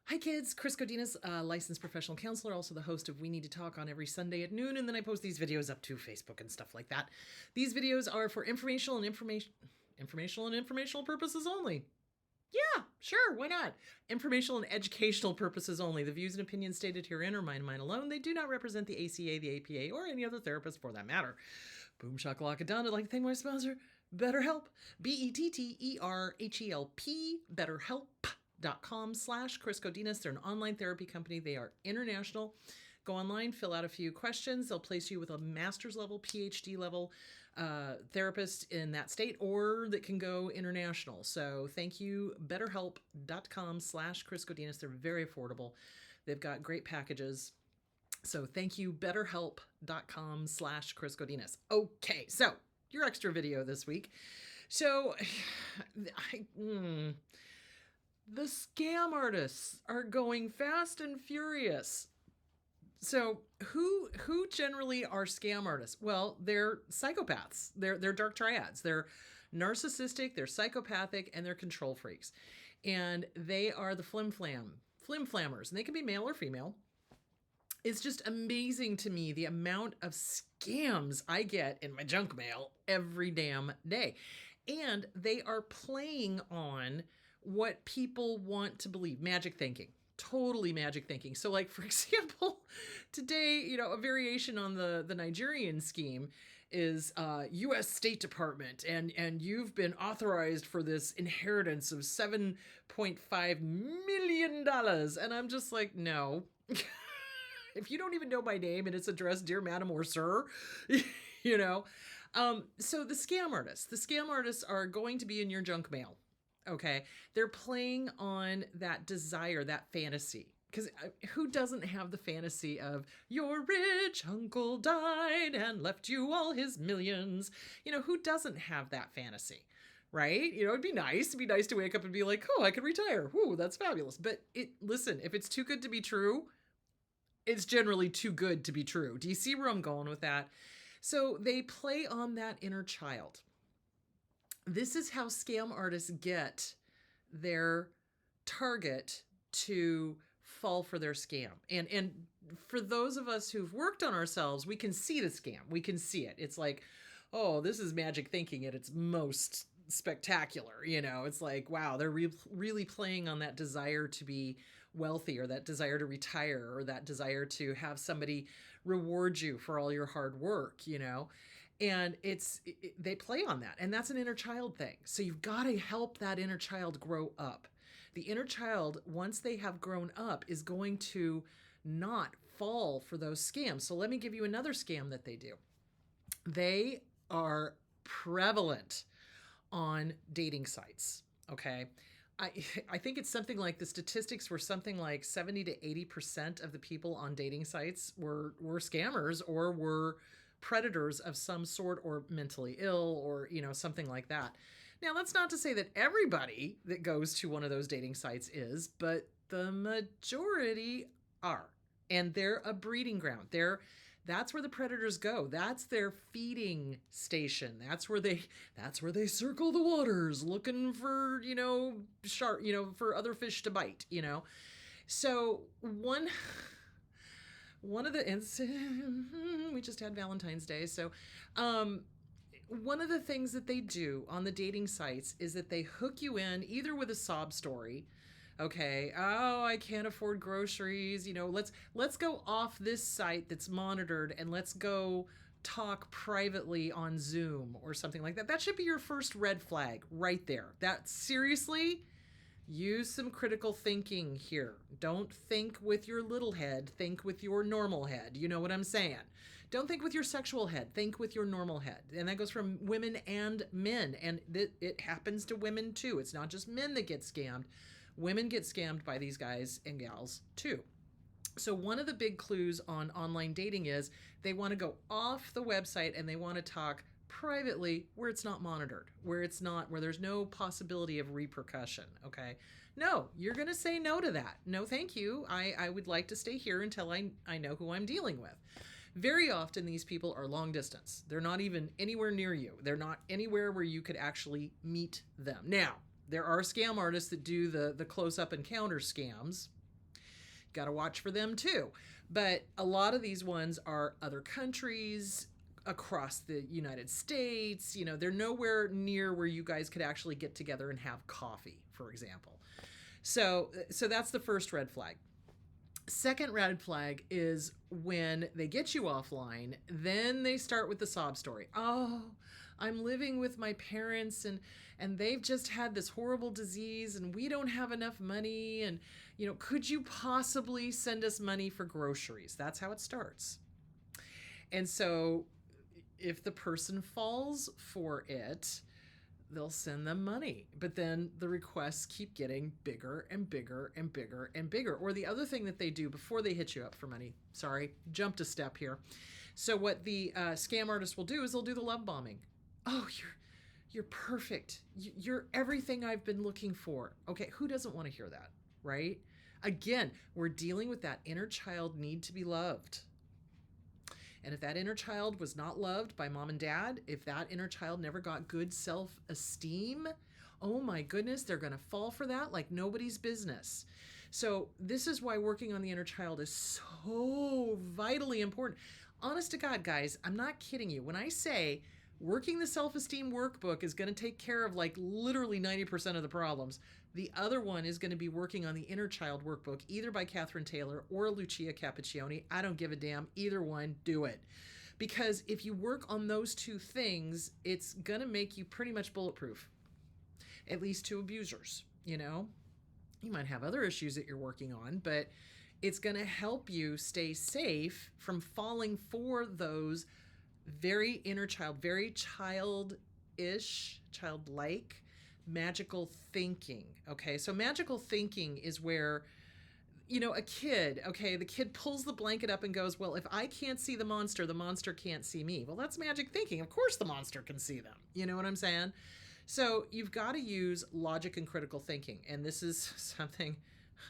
Hi kids, Chris Godinez, licensed professional counselor, also the host of We Need to Talk on every Sunday at noon, and then I post these videos up to Facebook and stuff like that. These videos are for informational and informational purposes only. Yeah, sure, why not? Informational and educational purposes only. The views and opinions stated herein are mine and mine alone. They do not represent the ACA, the APA, or any other therapist for that matter. Boom shakalaka done. I'd like to thank my sponsor, BetterHelp. BetterHelp. BetterHelp.com/Chris Godinez. They're an online therapy company. They are international. Go online, fill out a few questions. They'll place you with a master's level, PhD level therapist in that state, or that can go international. So thank you, betterhelp.com/Chris Godinez. They're very affordable. They've got great packages. So thank you, betterhelp.com/Chris Godinez. Okay, so your extra video this week. So the scam artists are going fast and furious. So who generally are scam artists? Well, they're psychopaths. They're dark triads. They're narcissistic, they're psychopathic, and they're control freaks. And they are the flim flammers. And they can be male or female. It's just amazing to me the amount of scams I get in my junk mail every damn day. And they are playing on what people want to believe, magic thinking. Totally magic thinking. So like, for example, today, a variation on the Nigerian scheme is U.S. State Department, and you've been authorized for this inheritance of $7.5 million. And I'm just like, no. If you don't even know my name and it's addressed Dear Madam or Sir, So the scam artists are going to be in your junk mail. Okay. They're playing on that desire, that fantasy. Because who doesn't have the fantasy of your rich uncle died and left you all his millions? Who doesn't have that fantasy? Right? It'd be nice. It'd be nice to wake up and be like, oh, I could retire. Whoo, that's fabulous. But listen, if it's too good to be true, it's generally too good to be true. Do you see where I'm going with that? So they play on that inner child. This is how scam artists get their target to fall for their scam. And for those of us who've worked on ourselves, we can see the scam. We can see it. It's like, oh, this is magic thinking at its most spectacular. It's like, wow, they're really playing on that desire to be wealthy, or that desire to retire, or that desire to have somebody reward you for all your hard work, and they play on that, and that's an inner child thing. So you've got to help that inner child grow up. The inner child, once they have grown up, is going to not fall for those scams. So let me give you another scam that they do. They are prevalent on dating sites. Okay. I think it's something like, the statistics were something like 70 to 80% of the people on dating sites were scammers, or were predators of some sort, or mentally ill, or, something like that. Now, that's not to say that everybody that goes to one of those dating sites is, but the majority are. And they're a breeding ground. That's where the predators go. That's their feeding station. That's where they circle the waters looking for, shark, for other fish to bite, So one of the, we just had Valentine's Day. So, one of the things that they do on the dating sites is that they hook you in either with a sob story. Okay. Oh, I can't afford groceries. Let's go off this site that's monitored, and let's go talk privately on Zoom or something like that. That should be your first red flag right there. That, seriously, use some critical thinking here. Don't think with your little head. Think with your normal head. You know what I'm saying? Don't think with your sexual head. Think with your normal head. And that goes from women and men. And it happens to women too. It's not just men that get scammed. Women get scammed by these guys and gals too. So one of the big clues on online dating is they want to go off the website and they want to talk privately where it's not monitored, where there's no possibility of repercussion. Okay. No, you're going to say no to that. No, thank you. I would like to stay here until I know who I'm dealing with. Very often these people are long distance. They're not even anywhere near you. They're not anywhere where you could actually meet them. Now, there are scam artists that do the close-up encounter scams. got to watch for them too. But a lot of these ones are other countries across the United States. They're nowhere near where you guys could actually get together and have coffee, for example. So that's the first red flag. Second red flag is when they get you offline, then they start with the sob story. Oh, I'm living with my parents and they've just had this horrible disease and we don't have enough money. And, could you possibly send us money for groceries? That's how it starts. And so if the person falls for it, they'll send them money. But then the requests keep getting bigger and bigger and bigger and bigger. Or the other thing that they do before they hit you up for money, sorry, jumped a step here. So what the scam artist will do is they'll do the love bombing. Oh, you're perfect. You're everything I've been looking for. Okay, who doesn't want to hear that, right? Again, we're dealing with that inner child need to be loved. And if that inner child was not loved by mom and dad, if that inner child never got good self-esteem, oh my goodness, they're going to fall for that like nobody's business. So this is why working on the inner child is so vitally important. Honest to God, guys, I'm not kidding you. When I say working the self-esteem workbook is going to take care of like literally 90% of the problems, the other one is going to be working on the inner child workbook, either by Catherine Taylor or Lucia Cappuccioni. I don't give a damn. Either one, do it. Because if you work on those two things, it's going to make you pretty much bulletproof, at least to abusers. You might have other issues that you're working on, but it's going to help you stay safe from falling for those very inner child, very childish, childlike, magical thinking. Okay, so magical thinking is where, a kid, the kid pulls the blanket up and goes, well, if I can't see the monster can't see me. Well, that's magic thinking. Of course the monster can see them. You know what I'm saying? So you've got to use logic and critical thinking. And this is something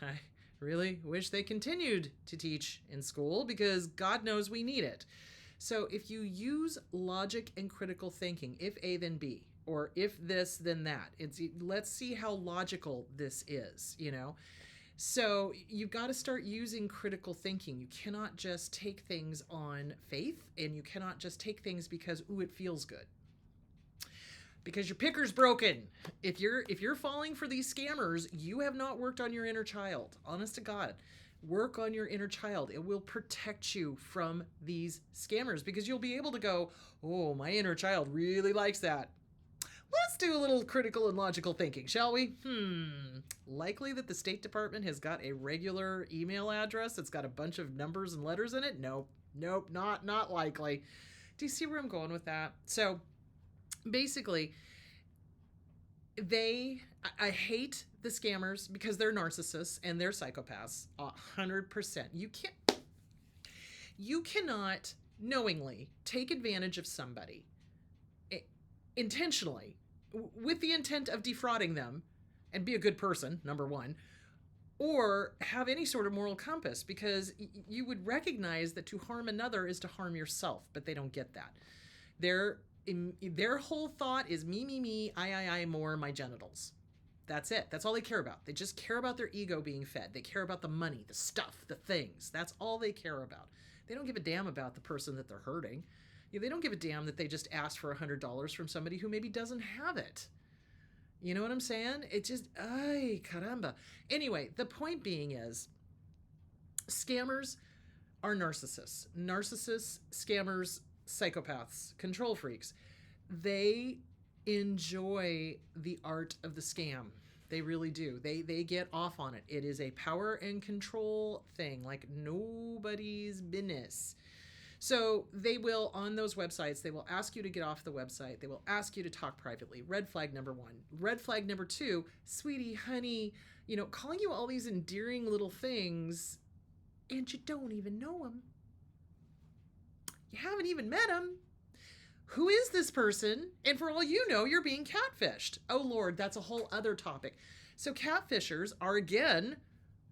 I really wish they continued to teach in school, because God knows we need it. So if you use logic and critical thinking, if A, then B, or if this, then that, let's see how logical this is, So you've got to start using critical thinking. You cannot just take things on faith, and you cannot just take things because, ooh, it feels good. Because your picker's broken. If you're falling for these scammers, you have not worked on your inner child. Honest to God. Work on your inner child. It will protect you from these scammers, because you'll be able to go, oh, my inner child really likes that. Let's do a little critical and logical thinking, shall we? Likely that the State Department has got a regular email address that's got a bunch of numbers and letters in it? Nope, not likely. Do you see where I'm going with that? So basically, I hate the scammers because they're narcissists and they're psychopaths 100%. You cannot knowingly take advantage of somebody intentionally with the intent of defrauding them and be a good person, number one, or have any sort of moral compass, because you would recognize that to harm another is to harm yourself, but they don't get that. Their whole thought is me, I, more, my genitals. That's it. That's all they care about. They just care about their ego being fed. They care about the money, the stuff, the things. That's all they care about. They don't give a damn about the person that they're hurting. They don't give a damn that they just asked for $100 from somebody who maybe doesn't have it. You know what I'm saying? It just, ay, caramba. Anyway, the point being is, scammers are narcissists. Narcissists, scammers, psychopaths, control freaks. They enjoy the art of the scam. They really do. They get off on it. It is a power and control thing like nobody's business. So they will, on those websites, they will ask you to get off the website. They will ask you to talk privately. Red flag number 1. Red flag number 2, sweetie, honey, calling you all these endearing little things, and you don't even know them. You haven't even met them. Who is this person? And for all you know, you're being catfished. Oh, Lord, that's a whole other topic. So catfishers are, again,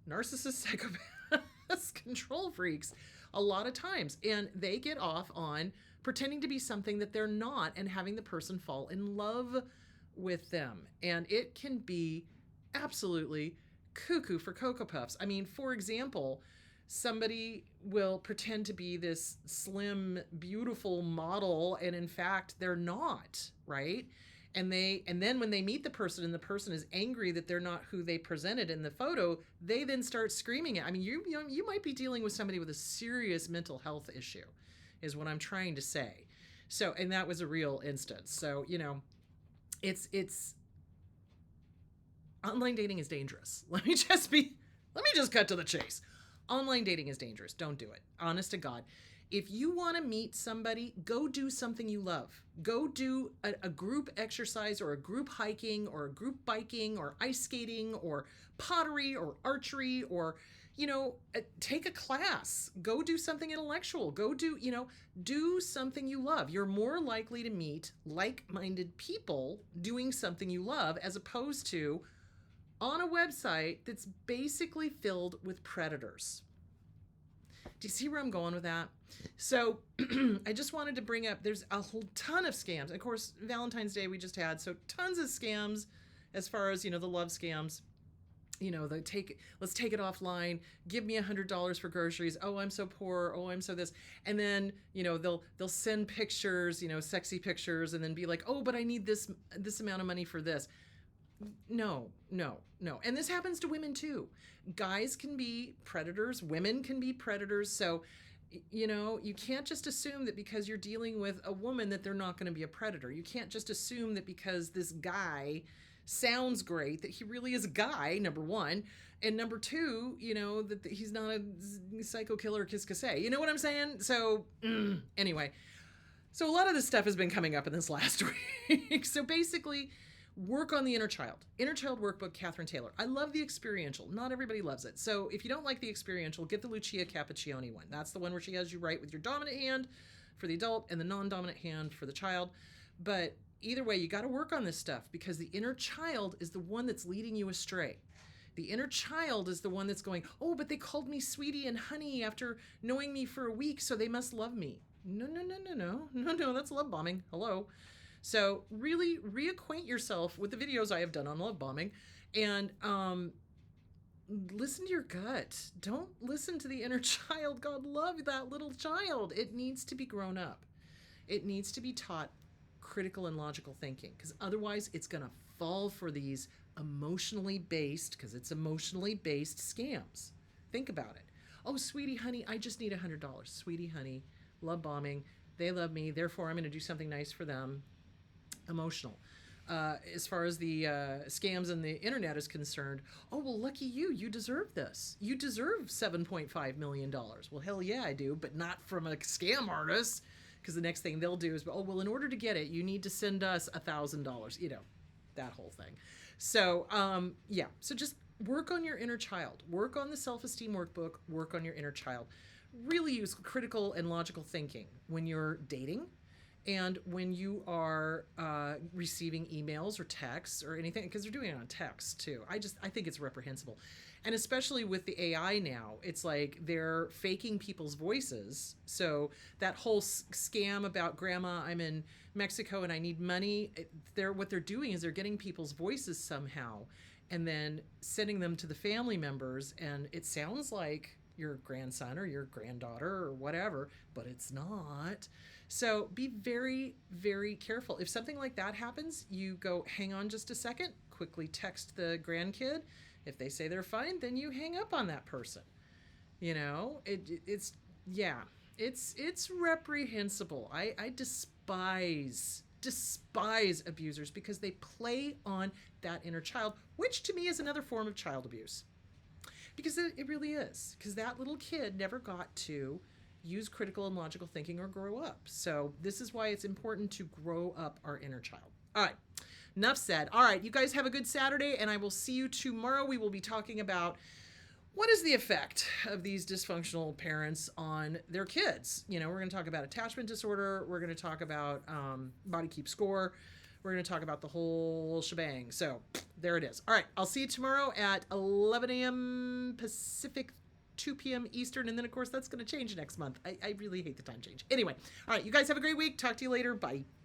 narcissist psychopaths, control freaks, a lot of times. And they get off on pretending to be something that they're not and having the person fall in love with them. And it can be absolutely cuckoo for Cocoa Puffs. I mean, for example, somebody will pretend to be this slim, beautiful model, and in fact, they're not, right? And then when they meet the person and the person is angry that they're not who they presented in the photo, they then start screaming it. I mean, you might be dealing with somebody with a serious mental health issue, is what I'm trying to say. So, and that was a real instance. So, it's online dating is dangerous. Let me just cut to the chase. Online dating is dangerous. Don't do it. Honest to God. If you want to meet somebody, go do something you love. Go do a group exercise or a group hiking or a group biking or ice skating or pottery or archery or, take a class. Go do something intellectual. Go do something you love. You're more likely to meet like-minded people doing something you love as opposed to on a website that's basically filled with predators. Do you see where I'm going with that? So I just wanted to bring up, there's a whole ton of scams. Of course, Valentine's Day we just had, so tons of scams as far as, the love scams. Let's take it offline. Give me $100 for groceries. Oh, I'm so poor. Oh, I'm so this. And then, they'll send pictures, sexy pictures, and then be like, oh, but I need this amount of money for this. No. And this happens to women too. Guys can be predators. Women can be predators. So, you can't just assume that because you're dealing with a woman that they're not going to be a predator. You can't just assume that because this guy sounds great that he really is a guy, number one. And number two, that he's not a psycho killer kiss casse. You know what I'm saying? So anyway, so a lot of this stuff has been coming up in this last week. So basically, work on the inner child. Inner Child Workbook, Catherine Taylor. I love the experiential. Not everybody loves it. So if you don't like the experiential, get the Lucia Cappuccioni one. That's the one where she has you write with your dominant hand for the adult and the non-dominant hand for the child. But either way, you got to work on this stuff because the inner child is the one that's leading you astray. The inner child is the one that's going, oh, but they called me sweetie and honey after knowing me for a week, so they must love me. No, that's love bombing. Hello. So really reacquaint yourself with the videos I have done on love bombing and listen to your gut. Don't listen to the inner child. God love that little child. It needs to be grown up. It needs to be taught critical and logical thinking because otherwise it's going to fall for these emotionally based, because it's emotionally based scams. Think about it. Oh, sweetie, honey, I just need $100. Sweetie, honey, love bombing. They love me. Therefore, I'm going to do something nice for them. Emotional. As far as the scams and the internet is concerned, oh, well, lucky you. You deserve this. You deserve $7.5 million. Well, hell yeah, I do, but not from a scam artist, because the next thing they'll do is, oh, well, in order to get it, you need to send us $1,000, that whole thing. So, yeah, so just work on your inner child. Work on the self-esteem workbook. Work on your inner child. Really use critical and logical thinking when you're dating, and when you are receiving emails or texts or anything, because they're doing it on text too. I think it's reprehensible. And especially with the AI now, it's like they're faking people's voices. So that whole scam about grandma, I'm in Mexico and I need money, what they're doing is they're getting people's voices somehow and then sending them to the family members. And it sounds like your grandson or your granddaughter or whatever, but it's not. So be very, very careful. If something like that happens, you go, hang on just a second, quickly text the grandkid. If they say they're fine, then you hang up on that person. It's reprehensible. I despise abusers because they play on that inner child, which to me is another form of child abuse. Because it really is. Because that little kid never got to use critical and logical thinking or grow up. So this is why it's important to grow up our inner child. All right. Enough said. All right. You guys have a good Saturday, and I will see you tomorrow. We will be talking about what is the effect of these dysfunctional parents on their kids. We're going to talk about attachment disorder. We're going to talk about body keep score. We're going to talk about the whole shebang. So there it is. All right. I'll see you tomorrow at 11 a.m. Pacific, 2 p.m. Eastern. And then, of course, that's going to change next month. I really hate the time change. Anyway. All right. You guys have a great week. Talk to you later. Bye.